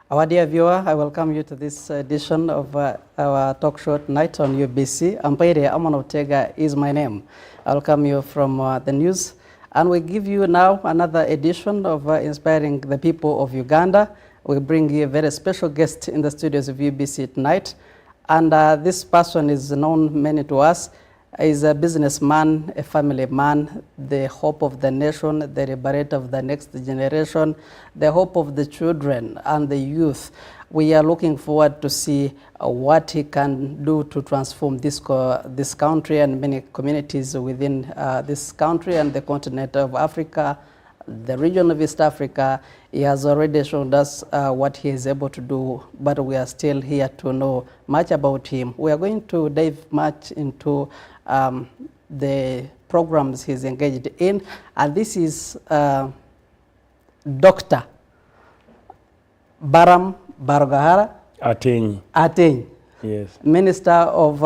Our dear viewer, I welcome you to this edition of our talk show tonight on UBC. Ampaire Amanotega is my name. I welcome you from the news, and we give you now another edition of Inspiring the People of Uganda. We bring you a very special guest in the studios of UBC tonight, and this person is known many to us. Is a businessman, a family man, the hope of the nation, the liberator of the next generation, the hope of the children and the youth. We are looking forward to see what he can do to transform this country and many communities within this country and the continent of Africa, the region of East Africa. He has already shown us what he is able to do, but we are still here to know much about him. We are going to dive much into the programs he's engaged in, and this is Dr. Balaam Barugahara. Atenyi. Yes. Minister of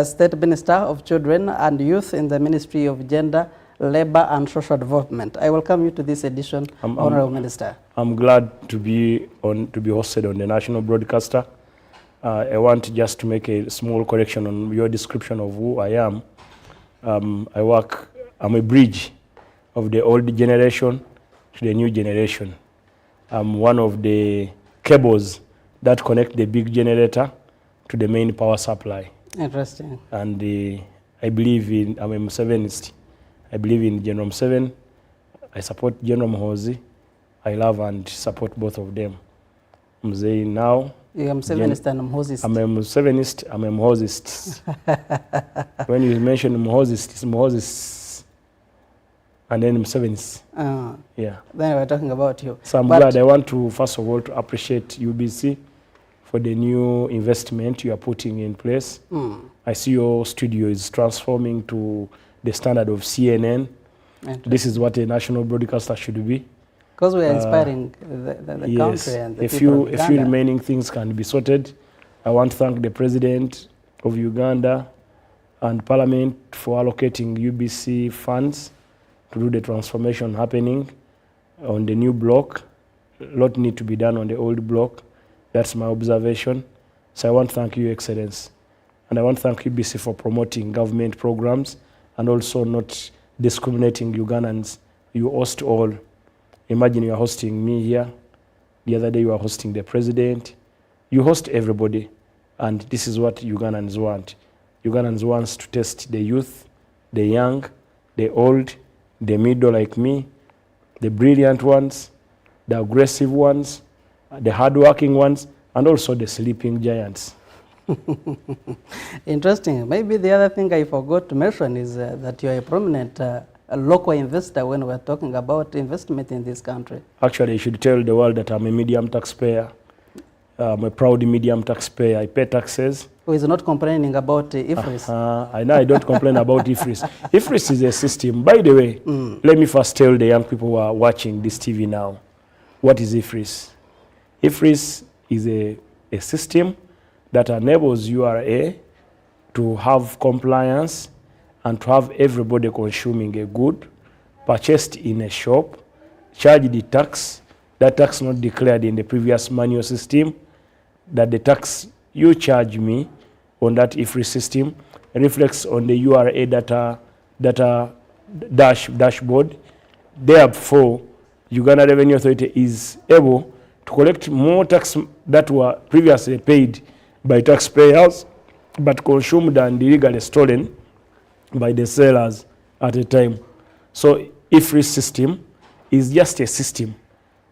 State Minister of Children and Youth in the Ministry of Gender, Labor and Social Development. I welcome you to this edition, Honorable Minister. I'm glad to be hosted on the national broadcaster. I want just to make a small correction on your description of who I am. I'm a bridge of the old generation to the new generation. I'm one of the cables that connect the big generator to the main power supply. Interesting. And I'm a Musevenist. I believe in General Museveni. I support General Muhoozi. I love and support both of them. Mzee now. You're a Musevenist and a Muhoozist. I'm a Musevenist, I'm a Muhoozist. When you mention Muhoozist, it's Muhoozist. And then Musevenist. Yeah. Then we're talking about you. So I'm glad. I want to, first of all, to appreciate UBC for the new investment you are putting in place. I see your studio is transforming to the standard of CNN. This is what a national broadcaster should be. Because we are inspiring the yes. country and the people of Uganda. A few remaining things can be sorted. I want to thank the President of Uganda and Parliament for allocating UBC funds to do the transformation happening on the new block. A lot need to be done on the old block. That's my observation. So I want to thank you, Excellency. And I want to thank UBC for promoting government programs and also not discriminating Ugandans. You host all. Imagine you are hosting me here. The other day you are hosting the President. You host everybody. And this is what Ugandans want. Ugandans want to test the youth, the young, the old, the middle like me, the brilliant ones, the aggressive ones, the hardworking ones, and also the sleeping giants. Interesting. Maybe the other thing I forgot to mention is that you're a prominent local investor when we're talking about investment in this country. Actually, I should tell the world that I'm a medium taxpayer. I'm a proud medium taxpayer. I pay taxes. Who is not complaining about EFRIS? I know I don't complain about EFRIS. EFRIS is a system. By the way, let me first tell the young people who are watching this TV now, what is EFRIS? EFRIS is a system that enables URA to have compliance and to have everybody consuming a good purchased in a shop, charge the tax, that tax not declared in the previous manual system, that the tax you charge me on that EFRIS system reflects on the URA data dashboard. Therefore, Uganda Revenue Authority is able to collect more tax that were previously paid by taxpayers but consumed and illegally stolen by the sellers at a time. So EFRIS system is just a system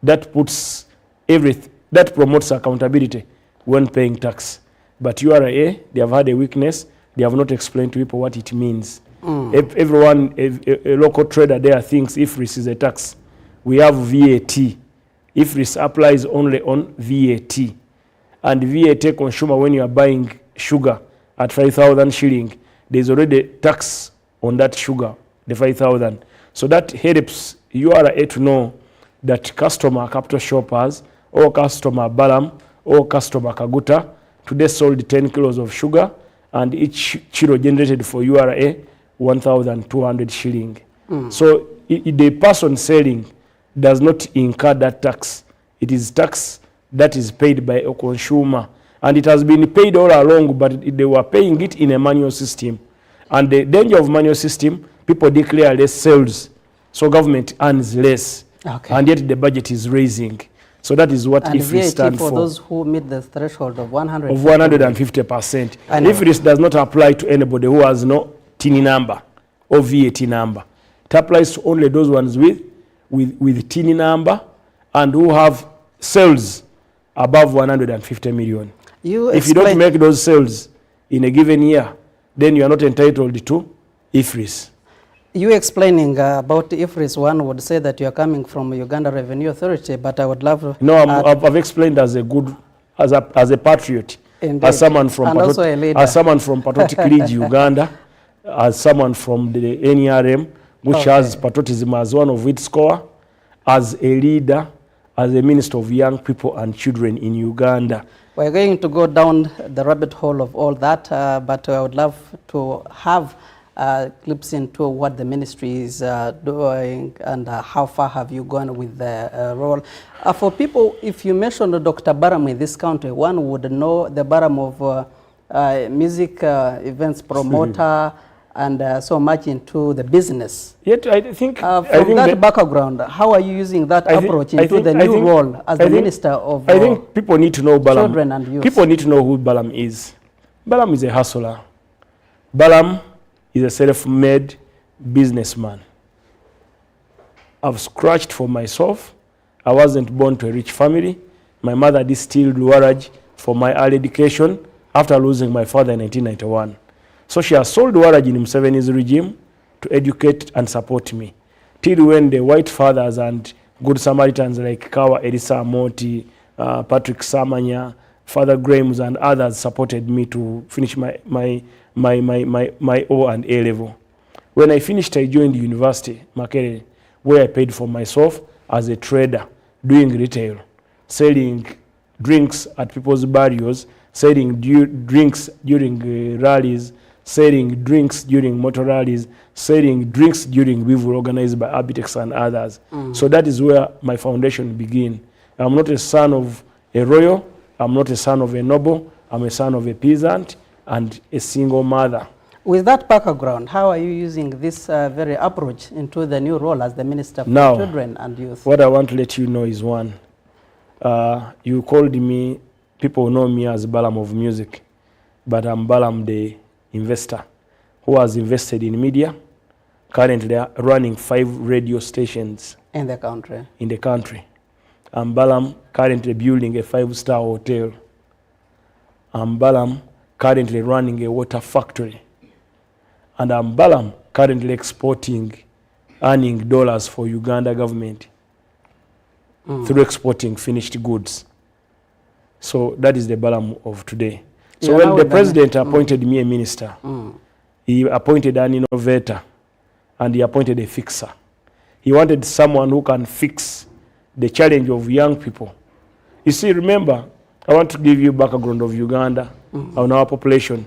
that puts that promotes accountability when paying tax. But URA, they have had a weakness. They have not explained to people what it means. Everyone, a local trader there thinks EFRIS is a tax. We have VAT. EFRIS applies only on VAT. And VAT consumer, when you are buying sugar at 5,000 shilling, there's already tax on that sugar, the 5,000. So that helps URA to know that customer capital shoppers or customer Balam or customer Kaguta today sold 10 kilos of sugar and each kilo generated for URA 1,200 shilling. So the person selling does not incur that tax It is tax that is paid by a consumer. And it has been paid all along, but they were paying it in a manual system. And the danger of manual system, people declare less sales, so government earns less. Okay. And yet the budget is raising. So that is what and EFRIS stands for for. those who meet the threshold of 100. Of 150%. EFRIS does not apply to anybody who has no TIN number or VAT number. It applies to only those ones with TIN number and who have sales above 150 million. If you don't make those sales in a given year, then you are not entitled to EFRIS. You explaining about EFRIS, one would say that you are coming from Uganda Revenue Authority, but I would love to... No, I've explained as a good, as a patriot, indeed. As someone from Patriotic League, Uganda, as someone from the NRM, which has patriotism as one of its core, as a leader, as a minister of young people and children in Uganda. We're going to go down the rabbit hole of all that, but I would love to have clips into what the ministry is doing and how far have you gone with the role. For people, if you mention Dr. Balam in this country, one would know the Balam of music events promoter and so much into the business. Yet I think... from that background, how are you using that approach into the new role as the Minister of I think people need to know Balam. Children and Youth? People need to know who Balam is. Balam is a hustler. Balam is a self-made businessman. I've scratched for myself. I wasn't born to a rich family. My mother distilled warrage for my early education after losing my father in 1991. So she has sold warrage in Museveni's regime to educate and support me. Till when the white fathers and good Samaritans like Kawa Elisa Amoti, Patrick Samanya, Father Grames and others supported me to finish my O and A level. When I finished, I joined university, Makerere, where I paid for myself as a trader, doing retail, selling drinks at people's barrios, selling drinks during rallies, selling drinks during motor rallies, selling drinks during weevil organized by Abitex and others. So that is where my foundation began. I'm not a son of a royal, I'm not a son of a noble, I'm a son of a peasant and a single mother. With that background, how are you using this very approach into the new role as the Minister for Children and Youth? What I want to let you know is one. You called me, people know me as Balam of music, but I'm Balam the investor who has invested in media, currently running 5 radio stations in the country. I'm Balam currently building a 5-star hotel. I'm Balam currently running a water factory. And I'm Balam currently exporting, earning dollars for Uganda government through exporting finished goods. So that is the Balam of today. So when the president appointed me a minister, he appointed an innovator and he appointed a fixer. He wanted someone who can fix the challenge of young people. You see, remember, I want to give you background of Uganda on our population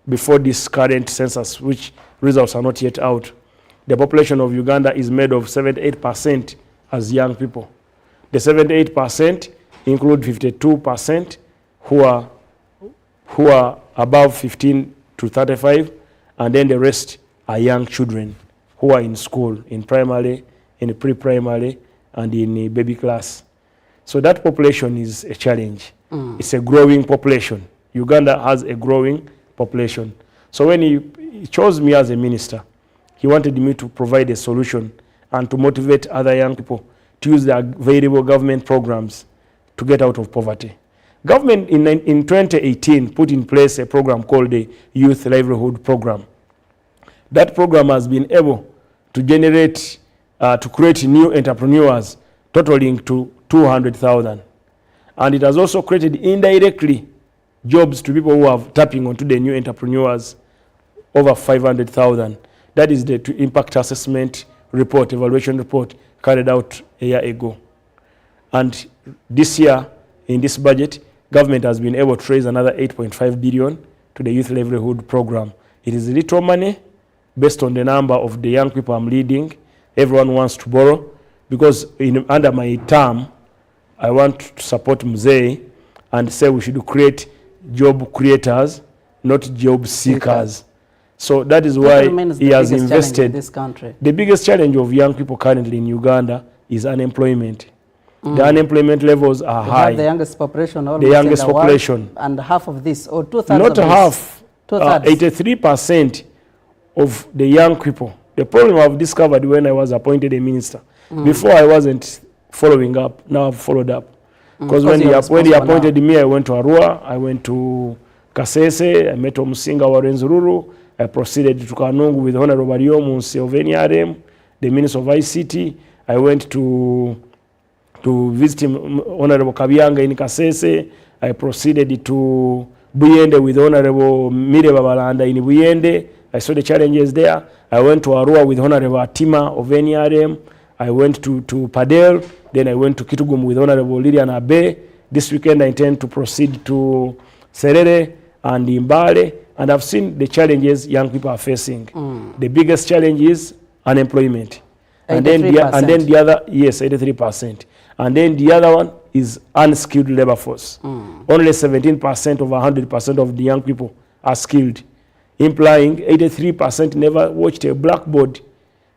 before this current census, which results are not yet out. The population of Uganda is made of 78% as young people. The 78% include 52% who are above 15 to 35, and then the rest are young children who are in school, in primary, in pre-primary, and in baby class. So that population is a challenge. It's a growing population. Uganda has a growing population. So when he chose me as a minister, he wanted me to provide a solution and to motivate other young people to use the available government programs to get out of poverty. Government in 2018 put in place a program called the Youth Livelihood Program. That program has been able to generate, to create new entrepreneurs totaling to 200,000. And it has also created indirectly jobs to people who are tapping onto the new entrepreneurs, over 500,000. That is the impact assessment report, evaluation report carried out a year ago. And this year, in this budget, government has been able to raise another 8.5 billion to the Youth Livelihood Program. It is little money based on the number of the young people I'm leading. Everyone wants to borrow because under my term, I want to support Mzee and say we should create job creators, not job seekers. So that is why he has invested. In this country. The biggest challenge of young people currently in Uganda is unemployment. The unemployment levels are high. The youngest population. The youngest population. And half of this, or 2/3 Not of half. This, 2/3. 83% of the young people. The problem I've discovered when I was appointed a minister. Before I wasn't following up. Now I've followed up. Because when he appointed me, I went to Arua, I went to Kasese, I met Omusinga wa Renzururu, I proceeded to Kanungu with Honorable Bariomu Silveniarem, the Minister of ICT. I went to visit him, Honorable Kabyanga in Kasese. I proceeded to Buyende with Honorable Mireba Balanda in Buyende. I saw the challenges there. I went to Arua with Honorable Atima of NRM. I went to Padel. Then I went to Kitugum with Honorable Lilian Abe. This weekend I intend to proceed to Serere and Imbale. And I've seen the challenges young people are facing. The biggest challenge is unemployment. 83%. And then the other, yes, 83%. And then the other one is unskilled labor force. Only 17% of 100% of the young people are skilled, implying 83% never watched a blackboard.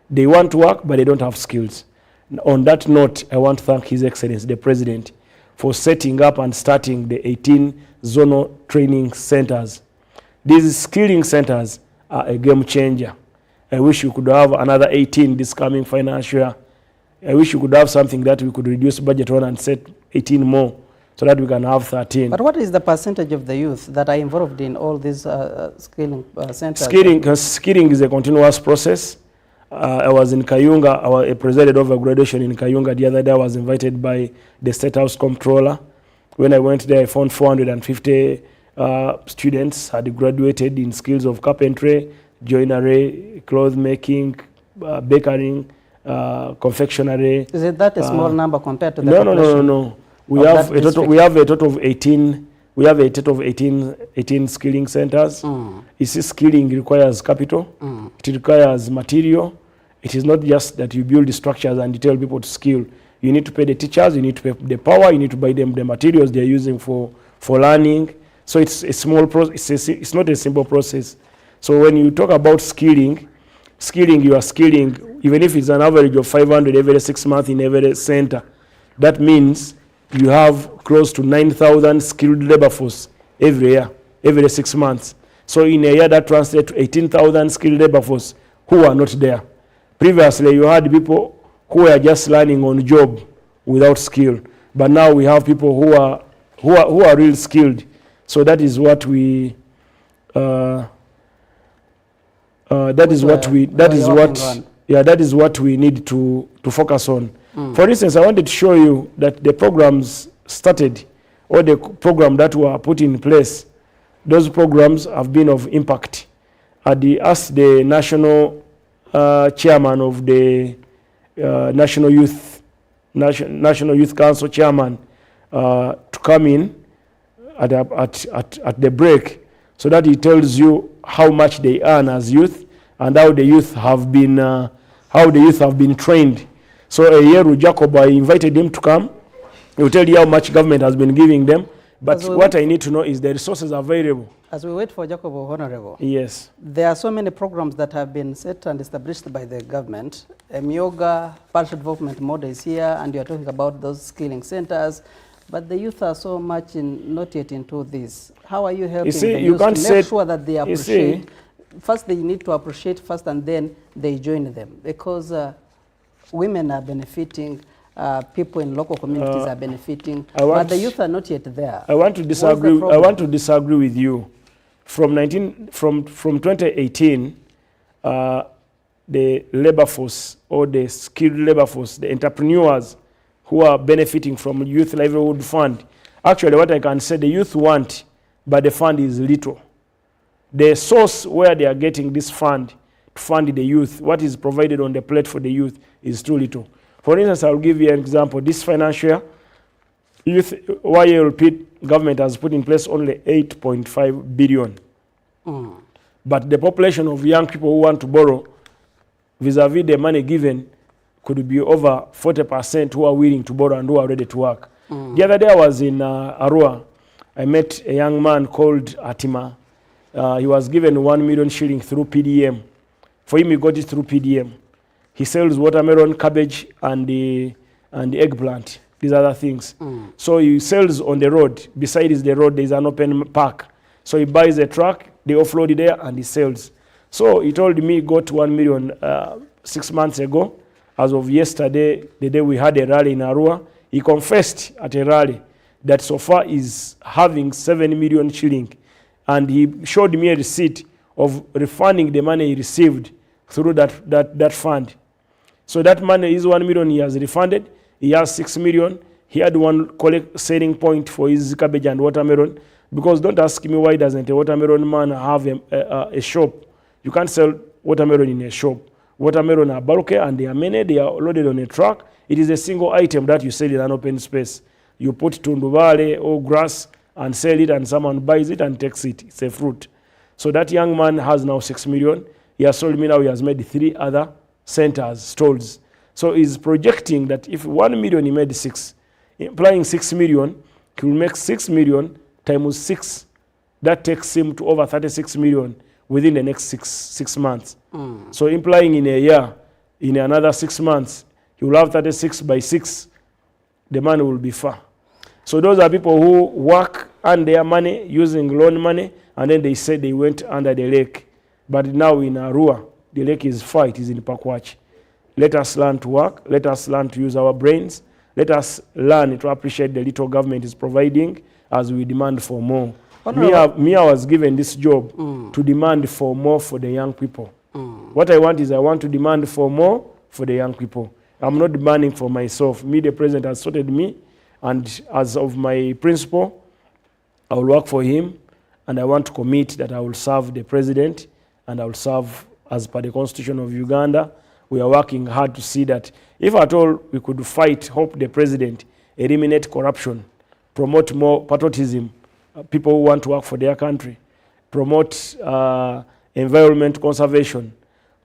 They want to work, but they don't have skills. On that note, I want to thank His Excellency, the President, for setting up and starting the 18 zonal training centers. These skilling centers are a game changer. I wish we could have another 18 this coming financial year. I wish we could have something that we could reduce budget on and set 18 more so that we can have 13. But what is the percentage of the youth that are involved in all these skilling centers? Skilling is a continuous process. I was in Kayunga. I presided over graduation in Kayunga. The other day I was invited by the State House Comptroller. When I went there, I found 450 students had graduated in skills of carpentry, joinery, cloth making, baking, confectionery. Is it that a small number compared to the population? No. We have a total of 18. We have a total of 18 skilling centers. You see, skilling requires capital. It requires material. It is not just that you build the structures and you tell people to skill. You need to pay the teachers. You need to pay the power. You need to buy them the materials they are using for learning. So it's a small process. It's not a simple process. So when you talk about skilling, you are skilling, even if it's an average of 500 every 6 months in every center. That means you have close to 9,000 skilled labor force every year, every 6 months. So in a year that translates to 18,000 skilled labor force who are not there. Previously, you had people who were just learning on job without skill, but now we have people who are real skilled. So that is what we. That is what we need to focus on. For instance, I wanted to show you that the programs started, or the program that were put in place, those programs have been of impact. As the national chairman of the National Youth Council chairman to come in at the break, so that he tells you how much they earn as youth and how the youth have been trained. So Yeru Jacob, I invited him to come. He will tell you how much government has been giving them. But what I need to know is the resources available. As we wait for Jacob, Honorable. Yes. There are so many programs that have been set and established by the government. Myoga partial development model is here, and you are talking about those skilling centers. But the youth are so much not yet into this. How are you helping the youth to make sure that they appreciate? First, they need to appreciate first, and then they join them. Because women are benefiting, people in local communities are benefiting, but the youth are not yet there. I want to disagree. I want to disagree with you. From 2018, the labor force, or the skilled labor force, the entrepreneurs who are benefiting from Youth Livelihood Fund. Actually, what I can say, the youth want, but the fund is little. The source where they are getting this fund to fund the youth, what is provided on the plate for the youth, is too little. For instance, I'll give you an example. This financial year, youth YLP government has put in place only 8.5 billion. But the population of young people who want to borrow vis-a-vis the money given could be over 40% who are willing to borrow and who are ready to work. The other day I was in Arua. I met a young man called Atima. He was given 1 million shilling through PDM. For him, he got it through PDM. He sells watermelon, cabbage, and the eggplant. These other things. So he sells on the road. Beside the road, there is an open park. So he buys a truck, they offload it there, and he sells. So he told me he got 1 million 6 months ago. As of yesterday, the day we had a rally in Arua, he confessed at a rally that so far is having 7 million shilling. And he showed me a receipt of refunding the money he received through that fund. So that money is 1 million he has refunded. He has 6 million. He had one selling point for his cabbage and watermelon. Because don't ask me why doesn't a watermelon man have a shop. You can't sell watermelon in a shop. Watermelon are bulky and they are many. They are loaded on a truck. It is a single item that you sell in an open space. You put tundubale or grass and sell it, and someone buys it and takes it. It's a fruit. So that young man has now 6 million. He has told me now he has made 3 other centers, stalls. So he's projecting that if 1 million he made 6, implying 6 million, he will make 6 million times 6. That takes him to over 36 million within the next six months. So implying in a year, in another 6 months, he will have 36 by 6. The money will be far. So those are people who work and their money using loan money, and then they said they went under the lake. But now in Arua, the lake is far, it is in Pakwach. Let us learn to work. Let us learn to use our brains. Let us learn to appreciate the little government is providing as we demand for more. Me, I was given this job to demand for more for the young people. What I want is I want to demand for more for the young people. I'm not demanding for myself. Me, the president has sorted me, and as of my principle, I will work for him, and I want to commit that I will serve the president, and I will serve as per the Constitution of Uganda. We are working hard to see that if at all we could help the president eliminate corruption, promote more patriotism, people who want to work for their country, promote environment conservation,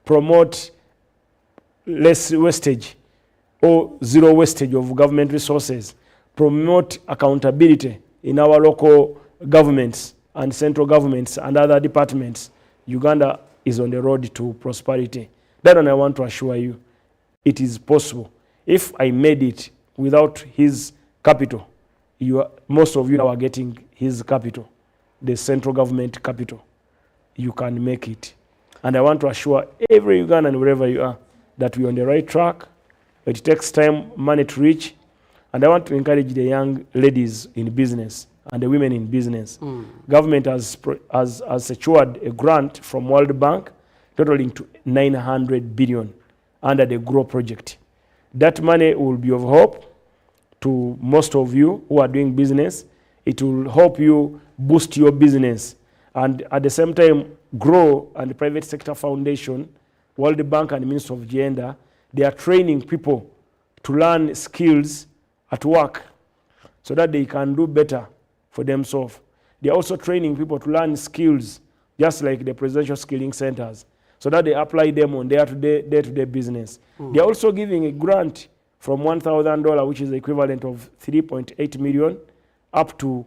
promote less wastage or zero wastage of government resources, promote accountability in our local governments and central governments and other departments. Uganda is on the road to prosperity. That one I want to assure you, it is possible. If I made it without his capital, most of you now are getting his capital, the central government capital. You can make it. And I want to assure every Ugandan, wherever you are, that we're on the right track. It takes time, money to reach. And I want to encourage the young ladies in business and the women in business. Government has secured a grant from World Bank totaling to 900 billion under the GROW project. That money will be of help to most of you who are doing business. It will help you boost your business. And at the same time, GROW and the Private Sector Foundation, World Bank and the Ministry of Gender, they are training people to learn skills at work so that they can do better for themselves. They are also training people to learn skills, just like the presidential skilling centers, so that they apply them on day-to-day business. They are also giving a grant from $1,000, which is the equivalent of 3.8 million, up to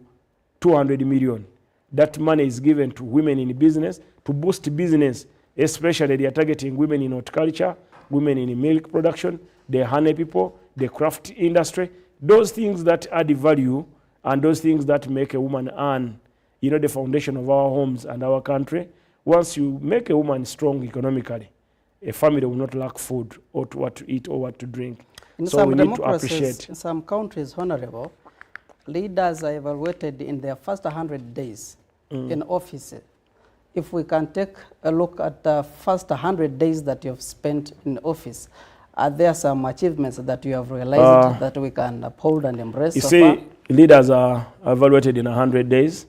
200 million. That money is given to women in business to boost business, especially they are targeting women in horticulture, women in milk production, the honey people, the craft industry, those things that add value and those things that make a woman earn, the foundation of our homes and our country. Once you make a woman strong economically, a family will not lack food or what to eat or what to drink. So we need to appreciate. In some countries, Honorable, leaders are evaluated in their first 100 days in office. If we can take a look at the first 100 days that you have spent in office, are there some achievements that you have realized that we can uphold and embrace? You see, leaders are evaluated in 100 days.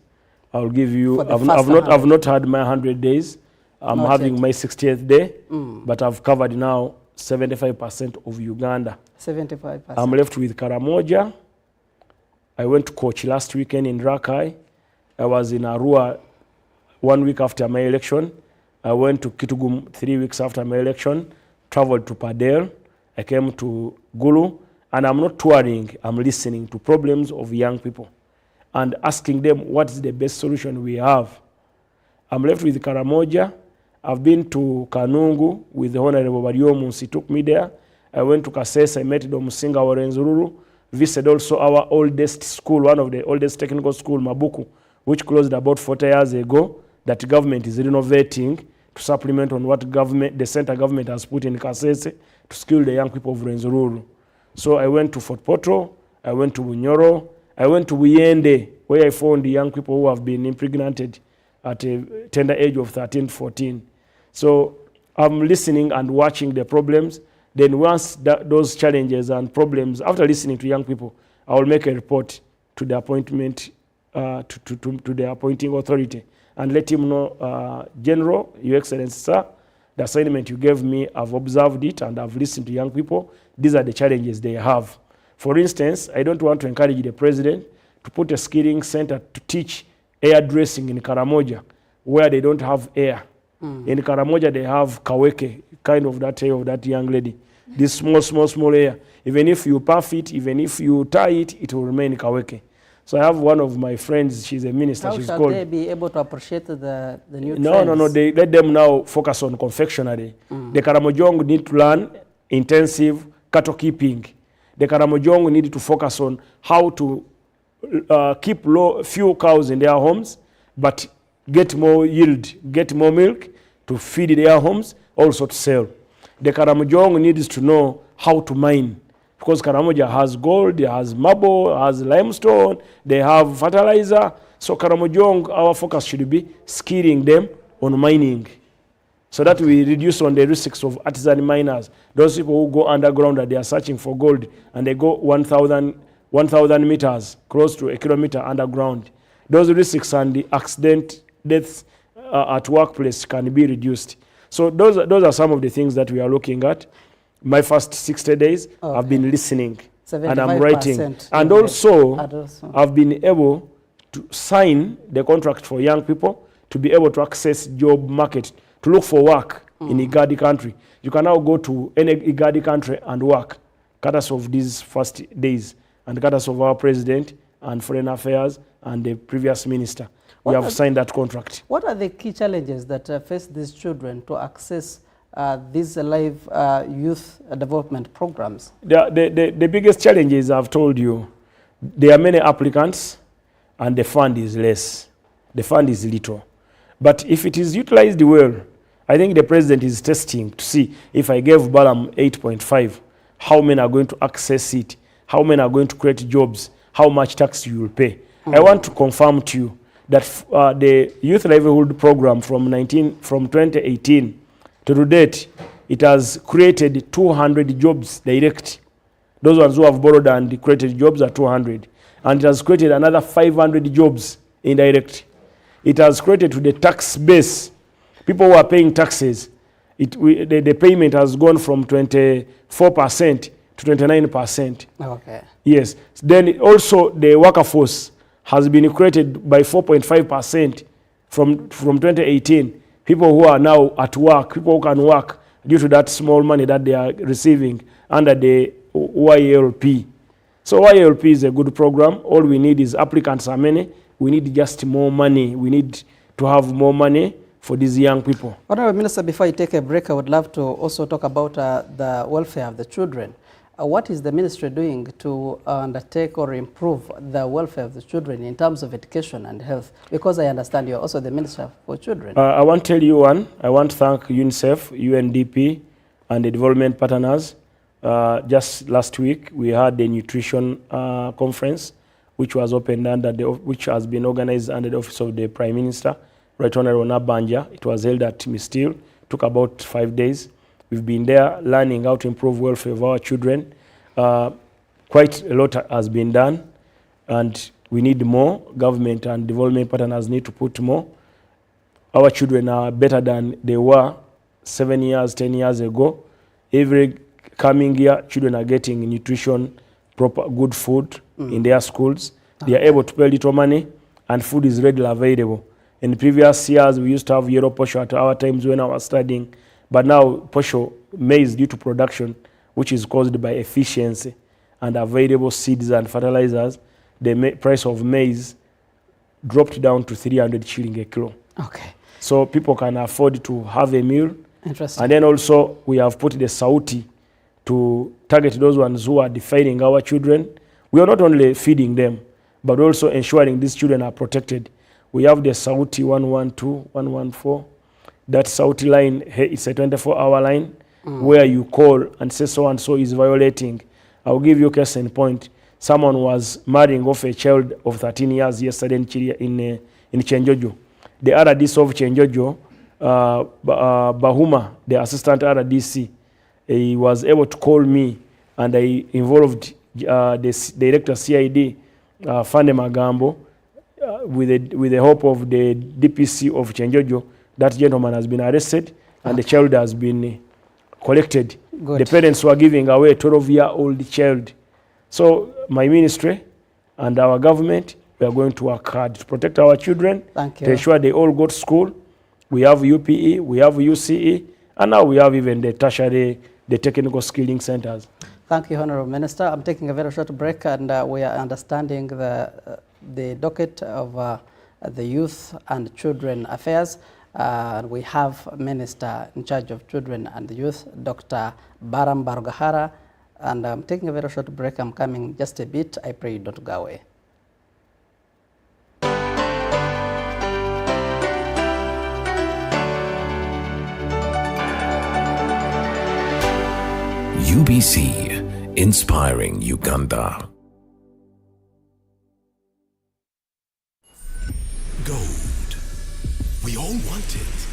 I'll give you, I've not had my 100 days. I'm not having yet. My 60th day, but I've covered now 75% of Uganda. 75%. I'm left with Karamoja. I went to Kochi last weekend in Rakai. I was in Arua 1 week after my election. I went to Kitugum 3 weeks after my election, traveled to Padel. I came to Gulu, And I'm not touring, I'm listening to problems of young people and asking them what is the best solution we have. I'm left with Karamoja. I've been to Kanungu with the Honorable Bariomus. He took me there. I went to Kasese, I met Domusinga Warenzururu, visited also our oldest school, one of the oldest technical school, Mabuku, which closed about 40 years ago, that government is renovating to supplement on what the center government has put in Kasese to skill the young people of Renzururu. So I went to Fort Poto, I went to Bunyoro, I went to Buyende, where I found the young people who have been impregnated at a tender age of 13, 14. So I'm listening and watching the problems. Then once those challenges and problems, after listening to young people, I will make a report to the appointment, to the appointing authority and let him know, General, Your Excellency, sir, the assignment you gave me, I've observed it and I've listened to young people. These are the challenges they have. For instance, I don't want to encourage the president to put a skilling center to teach air dressing in Karamoja, where they don't have air. In Karamoja, they have kaweke, kind of that hair of that young lady. This small hair. Even if you puff it, even if you tie it, it will remain kaweke. So I have one of my friends, she's a minister. How shall they be able to appreciate the new trends? No, they let them now focus on confectionery. The Karamojong need to learn intensive cattle keeping. The Karamojong need to focus on how to keep few cows in their homes, but get more yield, get more milk to feed their homes, also to sell. The Karamojong needs to know how to mine, because Karamoja has gold, it has marble, has limestone, they have fertilizer. So Karamojong, our focus should be skilling them on mining, so that we reduce on the risks of artisan miners. Those people who go underground and they are searching for gold and they go 1,000 meters, close to a kilometer underground. Those risks and the accident deaths at workplace can be reduced. So those are some of the things that we are looking at. My first 60 days, okay, I've been listening and I'm writing. And also, I've been able to sign the contract for young people to be able to access job market, to look for work in Igadi country. You can now go to any Igadi country and work, courtesy of these first days and courtesy of our president and foreign affairs and the previous minister. We have signed that contract. What are the key challenges that face these children to access these live youth development programs? The biggest challenges I've told you, there are many applicants and the fund is less. The fund is little. But if it is utilized well, I think the president is testing to see if I gave Balam 8.5, how many are going to access it, how many are going to create jobs, how much tax you will pay. I want to confirm to you that the Youth Livelihood Program from 2018 to date, it has created 200 jobs direct. Those ones who have borrowed and created jobs are 200. And it has created another 500 jobs indirect. It has created to the tax base. People who are paying taxes, the payment has gone from 24% to 29%. Okay. Yes. Then also the workforce has been created by 4.5% from 2018. People who are now at work, people who can work due to that small money that they are receiving under the YLP. So YLP is a good program. All we need is applicants are many. We need just more money. We need to have more money for these young people. Honorable Minister, before I take a break, I would love to also talk about the welfare of the children. What is the ministry doing to undertake or improve the welfare of the children in terms of education and health? Because I understand you're also the Minister for Children. I want to tell you one. I want to thank UNICEF, UNDP, and the development partners. Just last week, we had the nutrition conference, which was opened under which has been organized under the office of the Prime Minister, Right Honorable Nabanja. It was held at Mistil. Took about 5 days. We've been there learning how to improve welfare of our children. Quite a lot has been done, and we need more. Government and development partners need to put more. Our children are better than they were 7 years, 10 years ago. Every coming year, children are getting nutrition, proper, good food in their schools. They are able to pay little money, and food is readily available. In previous years, we used to have yellow posho at our times when I was studying. But now, posho, maize due to production, which is caused by efficiency and available seeds and fertilizers, the price of maize dropped down to 300 shilling a kilo. Okay. So people can afford to have a meal. Interesting. And then also we have put the Sauti to target those ones who are defiling our children. We are not only feeding them, but also ensuring these children are protected. We have the Sauti 112, 114. That Sauti line, it's a 24-hour line where you call and say so-and-so is violating. I'll give you a case in point. Someone was marrying off a child of 13 years yesterday in Chenjojo. The RDC of Chenjojo, Bahuma, the assistant RDC, he was able to call me, and I involved the director CID, Fande Magambo, with the help of the DPC of Chenjojo. That gentleman has been arrested, and the child has been collected. Good. The parents were giving away a 12-year-old child. So my ministry and our government, we are going to work hard to protect our children, to ensure they all go to school. We have UPE, we have UCE, and now we have even the tertiary, the technical skilling centers. Thank you, Honorable Minister. I'm taking a very short break, and we are understanding the docket of the Youth and Children Affairs. We have Minister in charge of Children and the Youth, Dr. Balaam Barugahara, and I'm taking a very short break. I'm coming just a bit. I pray you don't go away. UBC, inspiring Uganda. Gold. We all want it.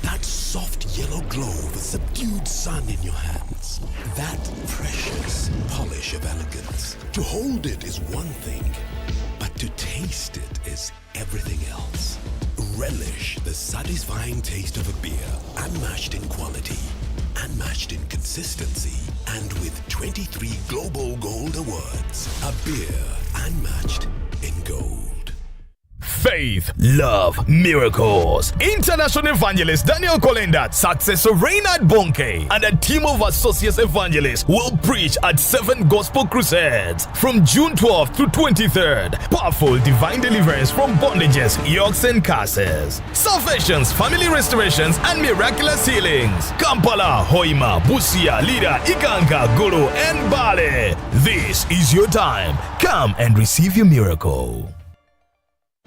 That soft yellow glow of a subdued sun in your hands. That precious polish of elegance. To hold it is one thing, but to taste it is everything else. Relish the satisfying taste of a beer, unmatched in quality, unmatched in consistency, and with 23 Global Gold Awards. A beer unmatched in gold. Faith, love, miracles. International evangelist Daniel Kolenda, successor Reynard Bonke, and a team of associate evangelists will preach at 7 gospel crusades from June 12th to 23rd. Powerful divine deliverance from bondages, yokes, and curses. Salvations, family restorations, and miraculous healings. Kampala, Hoima, Busia, Lida, Ikanga, Gulu, and Bale. This is your time. Come and receive your miracle.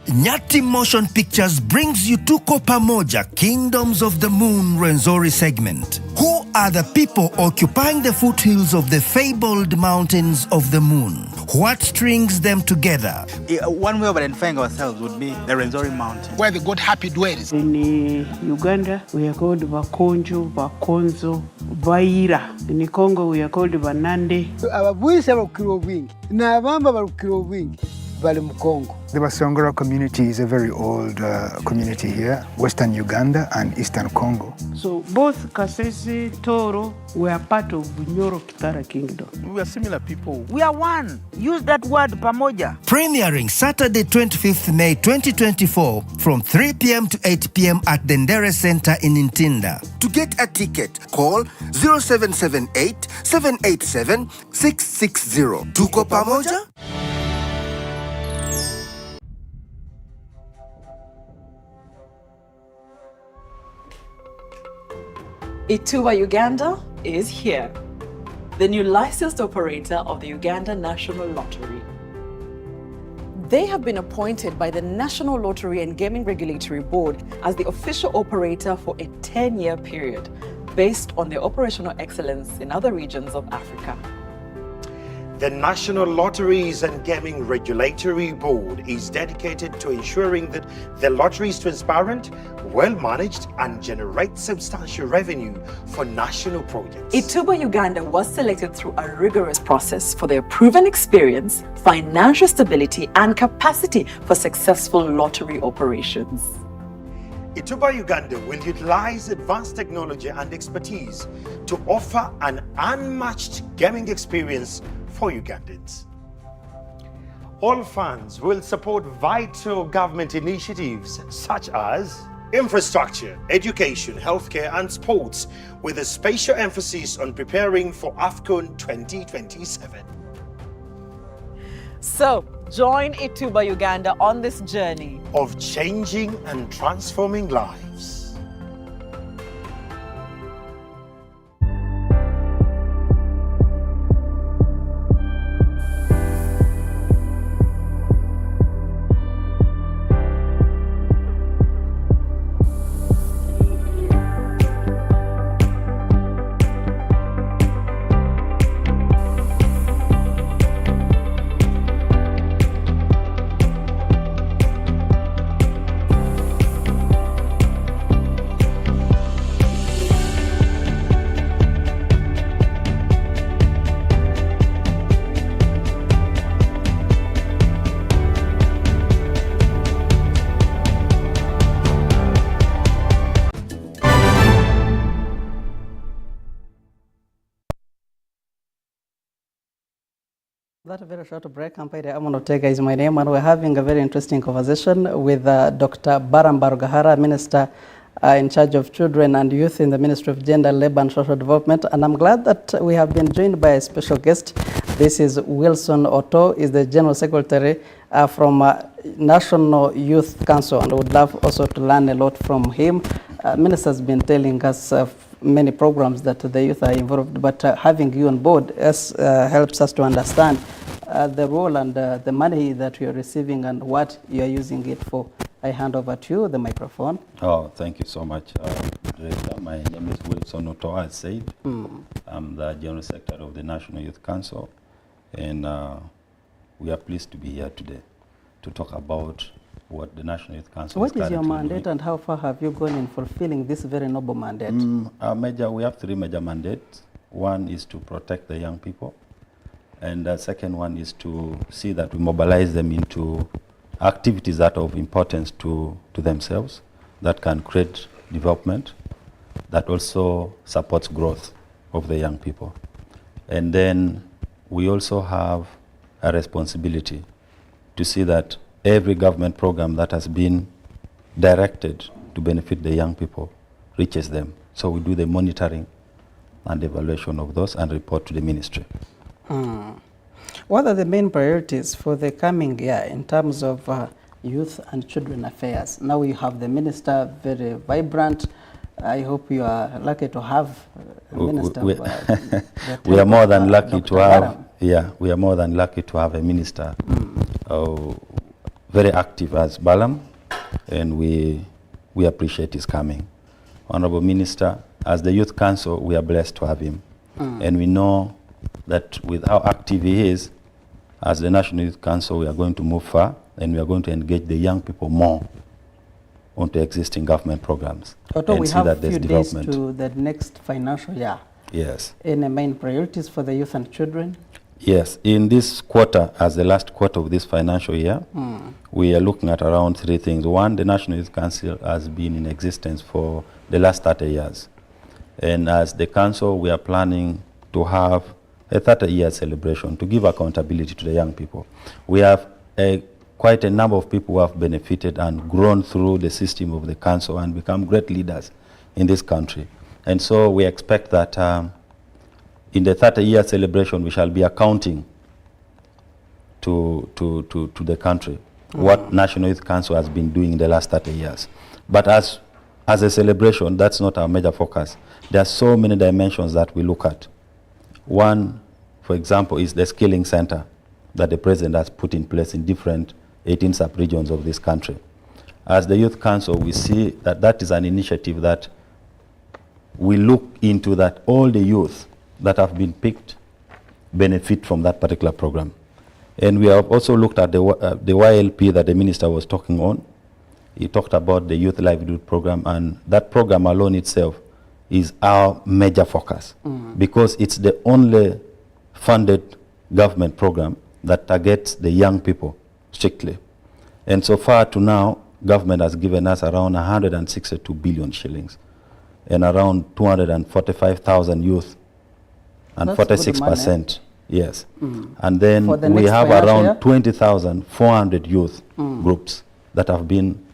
Nyati Motion Pictures brings you Tuko Pamoja, Kingdoms of the Moon Rwenzori segment. Who are the people occupying the foothills of the fabled mountains of the moon? What strings them together? One way of identifying ourselves would be the Rwenzori Mountain, where the God happy dwells. In Uganda, we are called Bakonjo, Bakonzo, Baira. In Congo, we are called Banande. The Basongora community is a very old community here, Western Uganda and Eastern Congo. So both Kasese, Toro were part of Bunyoro Kitara Kingdom. We are similar people. We are one. Use that word, Pamoja. Premiering Saturday 25th May 2024 from 3 p.m. to 8 p.m. at the Ndere Center in Ntinda. To get a ticket, call 0778 787 660. Tuko Pamoja? Ituba Uganda is here, the new licensed operator of the Uganda National Lottery. They have been appointed by the National Lottery and Gaming Regulatory Board as the official operator for a 10-year period, based on their operational excellence in other regions of Africa. The National Lotteries and Gaming Regulatory Board is dedicated to ensuring that the lottery is transparent, well-managed, and generates substantial revenue for national projects. Ituba Uganda was selected through a rigorous process for their proven experience, financial stability, and capacity for successful lottery operations. Ituba Uganda will utilize advanced technology and expertise to offer an unmatched gaming experience for Ugandans. All funds will support vital government initiatives such as infrastructure, education, healthcare, and sports, with a special emphasis on preparing for AFCON 2027. So, join Ituba Uganda on this journey of changing and transforming lives. That's a very short break. Ampaire Amonotega is my name, and we're having a very interesting conversation with Dr. Balaam Barugahara, Minister in charge of children and youth in the Ministry of Gender, Labour and Social Development. And I'm glad that we have been joined by a special guest. This is Wilson Otto, is the General Secretary from National Youth Council, and I would love also to learn a lot from him. Minister has been telling us many programs that the youth are involved, but having you on board helps us to understand the role and the money that you are receiving and what you are using it for. I hand over to you the microphone. Oh, thank you so much, Director. My name is Wilson Otto, as said. I'm the General Secretary of the National Youth Council, and we are pleased to be here today to talk about what the National Youth Council What is your mandate and how far have you gone in fulfilling this very noble mandate? We have three major mandates. One is to protect the young people, and the second one is to see that we mobilize them into activities that are of importance to themselves, that can create development, that also supports growth of the young people. And then we also have a responsibility to see that every government program that has been directed to benefit the young people reaches them. So we do the monitoring and evaluation of those and report to the ministry. What are the main priorities for the coming year in terms of youth and children affairs? Now you have the minister, very vibrant. I hope you are lucky to have a minister. We are more than lucky to have. Yeah, we are more than lucky to have a minister very active as Balam, and we appreciate his coming. Honorable Minister, as the Youth Council, we are blessed to have him. And we know that with how active he is, as the National Youth Council, we are going to move far, and we are going to engage the young people more onto existing government programs. Although we have a few days to the next financial year. Yes. Any main priorities for the youth and children? Yes, in this quarter, as the last quarter of this financial year, we are looking at around three things. One, the National Youth Council has been in existence for the last 30 years. And as the council, we are planning to have a 30-year celebration to give accountability to the young people. We have quite a number of people who have benefited and grown through the system of the council and become great leaders in this country. And so we expect that in the 30-year celebration, we shall be accounting to the country what National Youth Council has been doing in the last 30 years. But as a celebration, that's not our major focus. There are so many dimensions that we look at. One, for example, is the skilling center that the president has put in place in different 18 sub-regions of this country. As the Youth Council, we see that that is an initiative that we look into, that all the youth that have been picked benefit from that particular program. And we have also looked at the YLP that the minister was talking on. He talked about the Youth Livelihood Program, and that program alone itself is our major focus because it's the only funded government program that targets the young people strictly. And so far to now, government has given us around 162 billion shillings and around 245,000 youth and 46%. Yes. And then we have around 20,400 youth groups that have been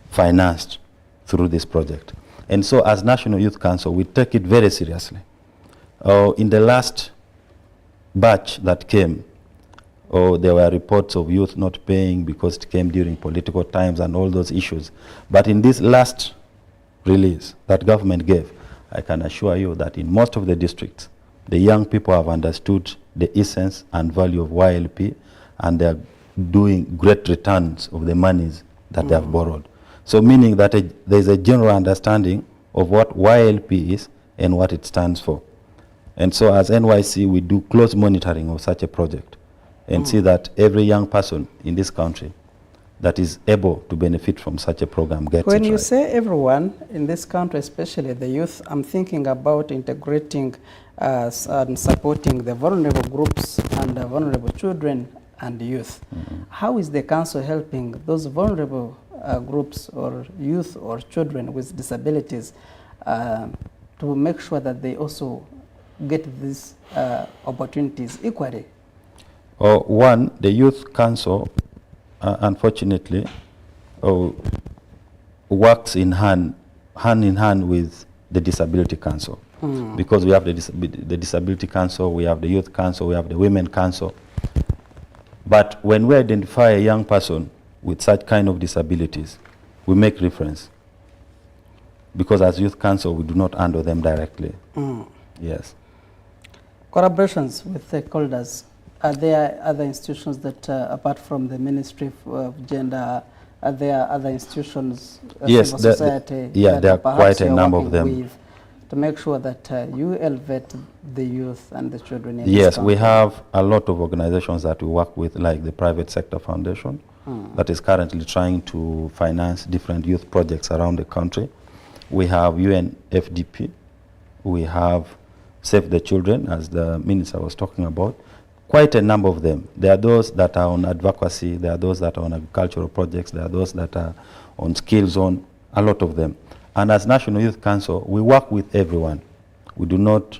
financed through this project. And so as National Youth Council, we take it very seriously. In the last batch that came, or there were reports of youth not paying because it came during political times and all those issues. But in this last release that government gave, I can assure you that in most of the districts, the young people have understood the essence and value of YLP, and they are doing great returns of the monies that they have borrowed. So meaning that there is a general understanding of what YLP is and what it stands for. And so as NYC, we do close monitoring of such a project and see that every young person in this country that is able to benefit from such a program gets When it you right. say everyone in this country, especially the youth, I'm thinking about integrating and supporting the vulnerable groups and the vulnerable children and youth. How is the council helping those vulnerable groups or youth or children with disabilities to make sure that they also get these opportunities equally? One, the Youth Council, unfortunately, works in hand in hand with the Disability Council. Because we have the Disability Council, we have the Youth Council, we have the Women Council. But when we identify a young person with such kind of disabilities, we make reference. Because as Youth Council, we do not handle them directly. Yes. Collaborations with stakeholders. Are there other institutions that, apart from the Ministry of Gender, are there other institutions, yes, civil society, yeah, there are quite a you're number of working them. with to make sure that you elevate the youth and the children in Yes, this we country? have a lot of organizations that we work with, like the Private Sector Foundation, that is currently trying to finance different youth projects around the country. We have UNFDP, we have Save the Children, as the minister was talking about. Quite a number of them. There are those that are on advocacy, there are those that are on agricultural projects, there are those that are on skill zone, a lot of them. And as National Youth Council, we work with everyone. We do not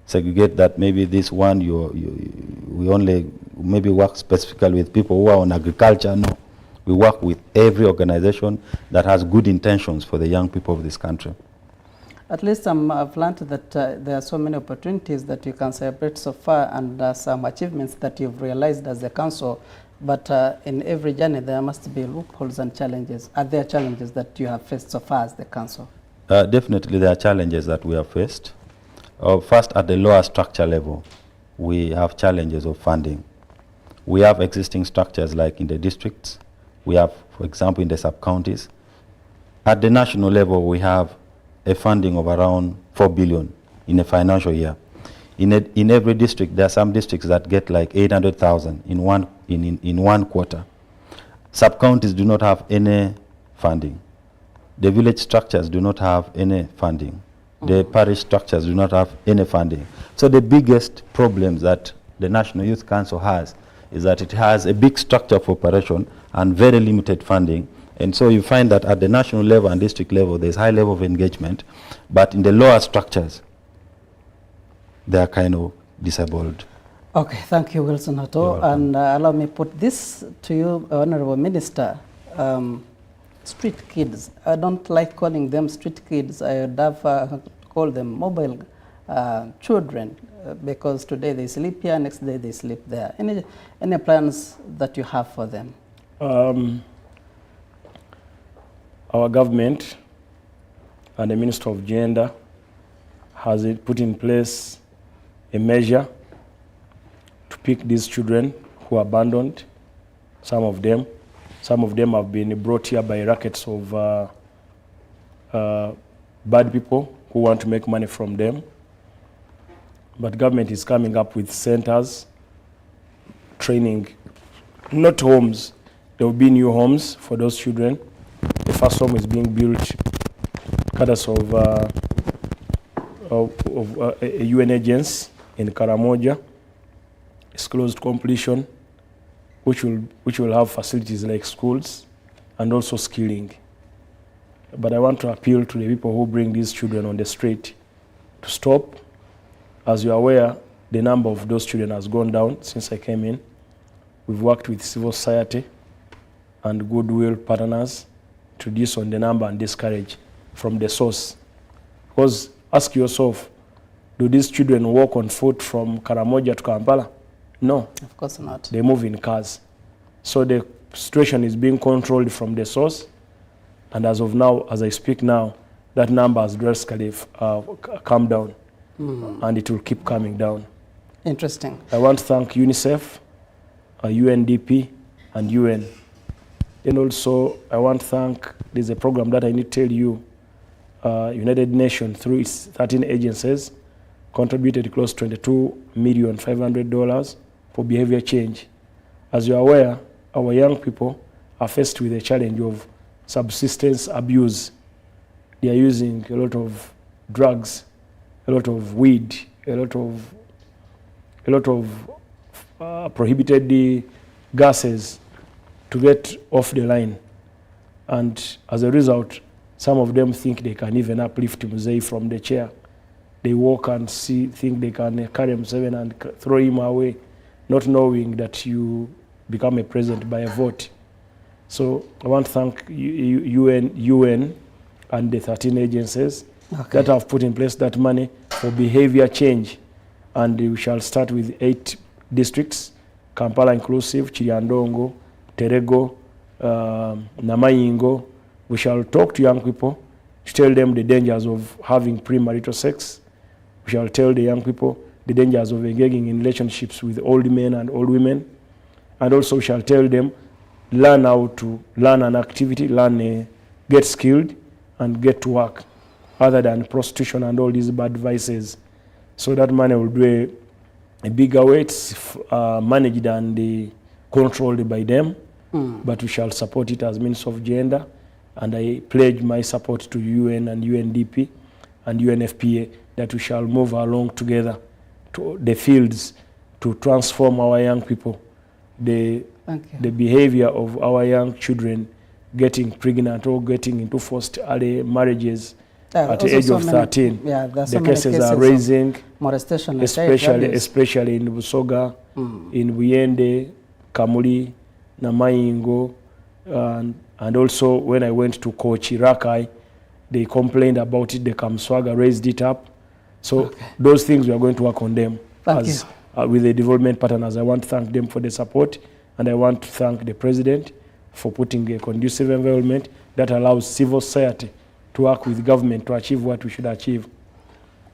segregate that maybe this one, we only maybe work specifically with people who are on agriculture. No. We work with every organization that has good intentions for the young people of this country. At least I've learned that there are so many opportunities that you can celebrate so far, and some achievements that you've realized as a council. But in every journey, there must be loopholes and challenges. Are there challenges that you have faced so far as the council? Definitely there are challenges that we have faced. First, at the lower structure level, we have challenges of funding. We have existing structures like in the districts. We have, for example, in the sub-counties. At the national level, we have a funding of around 4 billion in a financial year. In every district, there are some districts that get like 800,000 in one quarter. Sub-counties do not have any funding. The village structures do not have any funding. The parish structures do not have any funding. So the biggest problems that the National Youth Council has is that it has a big structure of operation and very limited funding. And so you find that at the national level and district level, there's high level of engagement, but in the lower structures, they are kind of disabled. Okay, thank you, Wilson Hato. And allow me put this to you, Honorable Minister. Street kids, I don't like calling them street kids. I would have called them mobile children, because today they sleep here, next day they sleep there. Any plans that you have for them? Our government and the Minister of Gender has put in place a measure to pick these children who are abandoned. Some of them have been brought here by rackets of bad people who want to make money from them. But government is coming up with centers, training, not homes. There will be new homes for those children. The first home is being built courtesy of a UN agency in Karamoja. It's close to completion, which will have facilities like schools and also skilling. But I want to appeal to the people who bring these children on the street to stop. As you're aware, the number of those children has gone down since I came in. We've worked with civil society and goodwill partners to reduce on the number and discourage from the source. Because ask yourself, do these children walk on foot from Karamoja to Kampala? No. Of course not. They move in cars. So the situation is being controlled from the source. And as of now, as I speak now, that number has drastically come down. And it will keep coming down. Interesting. I want to thank UNICEF, UNDP, and UN. And also, I want to thank, there's a program that I need to tell you, United Nations, through its 13 agencies, contributed close to $22,500,000 for behavior change. As you are aware, our young people are faced with a challenge of subsistence abuse. They are using a lot of drugs, a lot of weed, a lot of prohibited gases to get off the line. And as a result, some of them think they can even uplift Muzei from the chair. They walk and think they can carry Museveni and throw him away, not knowing that you become a president by a vote. So I want to thank UN and the 13 agencies that have put in place that money for behavior change. And we shall start with 8 districts, Kampala inclusive, Chiriandongo, Terego, Namayingo. We shall talk to young people to tell them the dangers of having premarital sex. We shall tell the young people the dangers of engaging in relationships with old men and old women. And also we shall tell them, learn how to learn an activity, get skilled, and get to work, other than prostitution and all these bad vices. So that money will do a bigger way. It's managed and controlled by them, but we shall support it as means of gender. And I pledge my support to UN and UNDP and UNFPA that we shall move along together to the fields to transform our young people. The behavior of our young children getting pregnant or getting into forced early marriages at the age of 13. The cases are rising, molestation, especially in Busoga, in Buyende, Kamuli, Namayingo, and also when I went to Kochi, Rakai, they complained about it, the Kamswaga raised it up. So those things we are going to work on them with the development partners. I want to thank them for the support, and I want to thank the President for putting a conducive environment that allows civil society to work with government to achieve what we should achieve.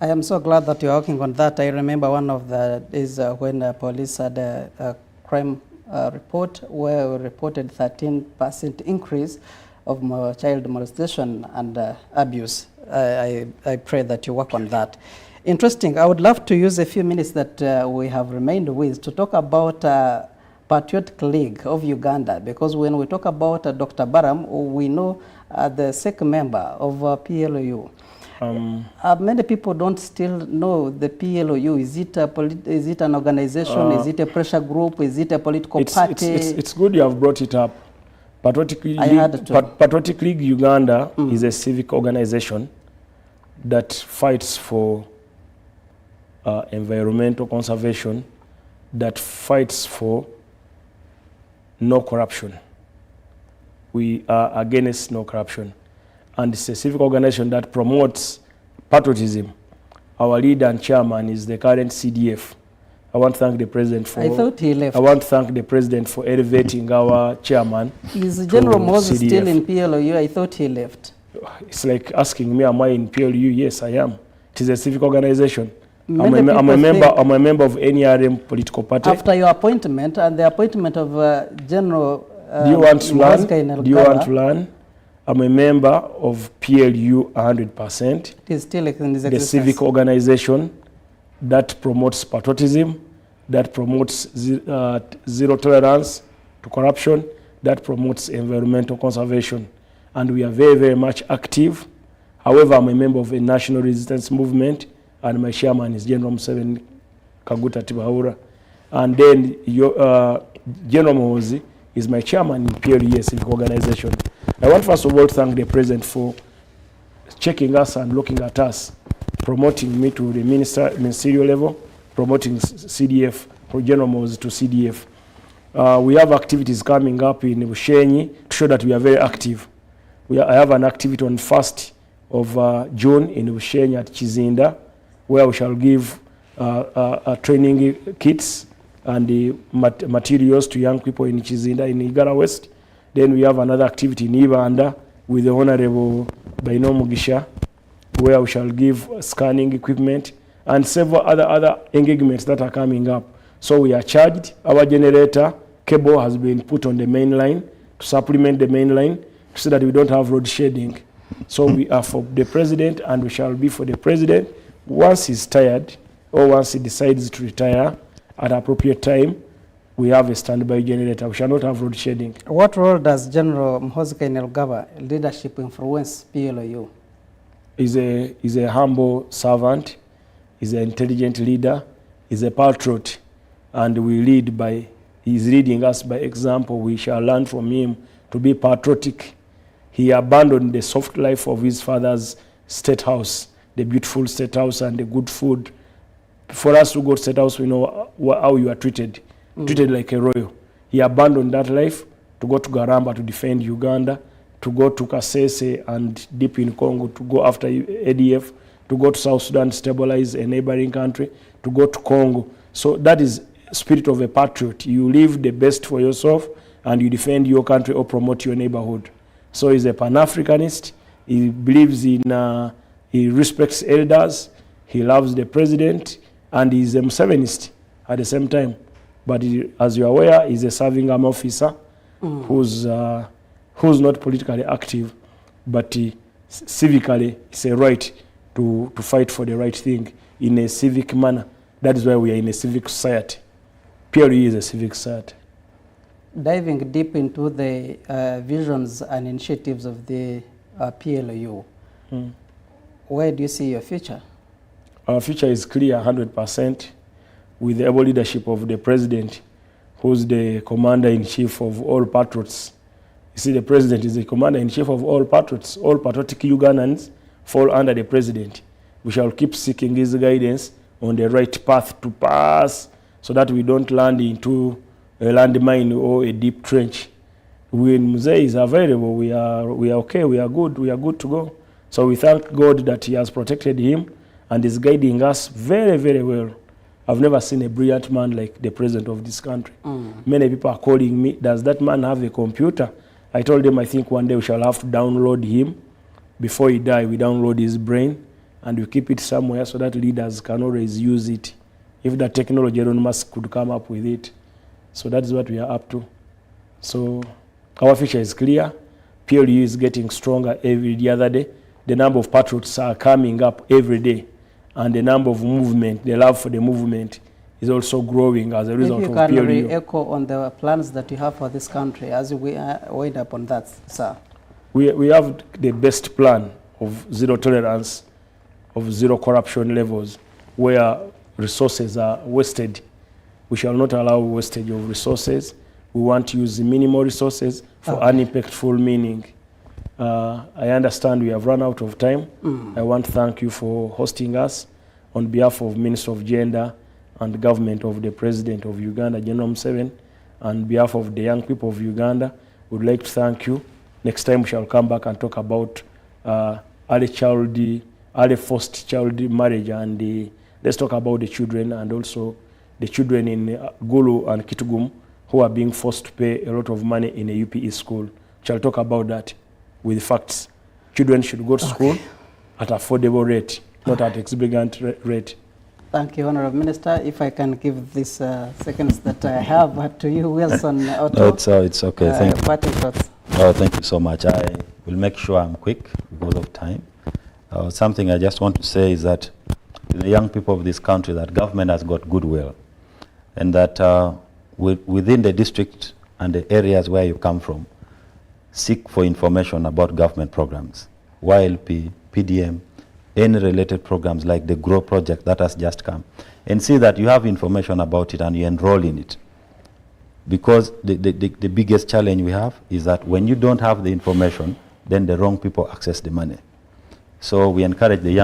I am so glad that you're working on that. I remember one of the days when police had a crime report where we reported 13% increase of child molestation and abuse. I pray that you work on that. Interesting. I would love to use a few minutes that we have remained with to talk about Patriotic League of Uganda, because when we talk about Dr. Balaam, we know the second member of PLOU. Many people don't still know the PLOU. Is it an organization? Is it a pressure group? Is it a political party? It's good you have brought it up. Patriotic League Uganda is a civic organization that fights for environmental conservation, that fights for no corruption. We are against no corruption. And it's a civic organization that promotes patriotism. Our leader and chairman is the current CDF. I want to thank the president for. I thought he left. I want to thank the president for elevating our chairman. Is General Moses still in PLOU? I thought he left. It's like asking me, am I in PLU? Yes, I am. It is a civic organization. I'm a member of any NRM political party. After your appointment and the appointment of General do you want to learn? Do you want to learn? I'm a member of PLU 100%. It is still in the civic organization that promotes patriotism, that promotes zero tolerance to corruption, that promotes environmental conservation. And we are very, very much active. However, I'm a member of a national resistance movement, and my chairman is General Museveni Kaguta Tibahura. And then General Mohozi is my chairman in PLU civic organization. I want first of all to thank the president for checking us and looking at us, promoting me to the ministerial level, promoting CDF, for General Mohozi to CDF. We have activities coming up in Bushenyi to show that we are very active. I have an activity on 1st of June in Bushenyi at Chizinda, where we shall give training kits and the materials to young people in Chizinda, in Igara West. Then we have another activity in Ibanda with the Honorable Baino Mugisha, where we shall give scanning equipment and several other engagements that are coming up. So we are charged. Our generator cable has been put on the main line to supplement the main line so that we don't have road shading. So we are for the president, and we shall be for the president. Once he's tired, or once he decides to retire at appropriate time, we have a standby generator. We shall not have road shading. What role does General Mhozi Kainerugaba leadership influence PLOU? He's a humble servant, he's an intelligent leader, he's a patriot, and we lead by, he's leading us by example. We shall learn from him to be patriotic. He abandoned the soft life of his father's state house, the beautiful state house and the good food. For us to go to state house, we know how you are treated, treated like a royal. He abandoned that life to go to Garamba to defend Uganda, to go to Kasese and deep in Congo, to go after ADF, to go to South Sudan to stabilize a neighboring country, to go to Congo. So that is spirit of a patriot. You live the best for yourself and you defend your country or promote your neighborhood. So he's a Pan-Africanist. He believes in, he respects elders. He loves the president, and he's a Museveniist at the same time. But he, as you're aware, he's a serving army officer who's not politically active, but civically it's a right to fight for the right thing in a civic manner. That is why we are in a civic society. PLOU is a civic society. Diving deep into the visions and initiatives of the PLOU, where do you see your future? Our future is clear 100% with the able leadership of the president, who's the commander-in-chief of all patriots. You see, the president is the commander-in-chief of all patriots. All patriotic Ugandans fall under the president. We shall keep seeking his guidance on the right path to pass so that we don't land into a landmine or a deep trench. When Mzee is available, we are okay, we are good to go. So we thank God that he has protected him and is guiding us very, very well. I've never seen a brilliant man like the president of this country. Many people are calling me, does that man have a computer? I told them I think one day we shall have to download him. Before he dies, we download his brain and we keep it somewhere so that leaders can always use it. If that technology, Elon Musk could come up with it. So that is what we are up to. So our future is clear. PLOU is getting stronger every other day. The number of patriots are coming up every day. And the number of movement, the love for the movement is also growing as a result of PLOU. If you can re-echo on the plans that you have for this country as we wait up on that, sir. We have the best plan of zero tolerance, of zero corruption levels, where resources are wasted. We shall not allow wastage of resources. We want to use minimal resources for unimpactful meaning. I understand we have run out of time. I want to thank you for hosting us on behalf of Minister of Gender and the government of the President of Uganda, General Museveni, and behalf of the young people of Uganda. We would like to thank you. Next time we shall come back and talk about early forced child marriage, and let's talk about the children, and also the children in Gulu and Kitugum who are being forced to pay a lot of money in a UPE school. Shall talk about that with facts. Children should go to school at affordable rate, not at exorbitant rate. Thank you, Honorable Minister. If I can give these seconds that I have to you, Wilson Otto. No, it's okay. Thank you. Parting thoughts. Oh, thank you so much. I will make sure I'm quick because of time. Something I just want to say is that the young people of this country, that government has got goodwill, and that within the district and the areas where you come from, seek for information about government programs, YLP, PDM, any related programs like the GROW project that has just come, and see that you have information about it and you enroll in it. Because the biggest challenge we have is that when you don't have the information, then the wrong people access the money. So we encourage the young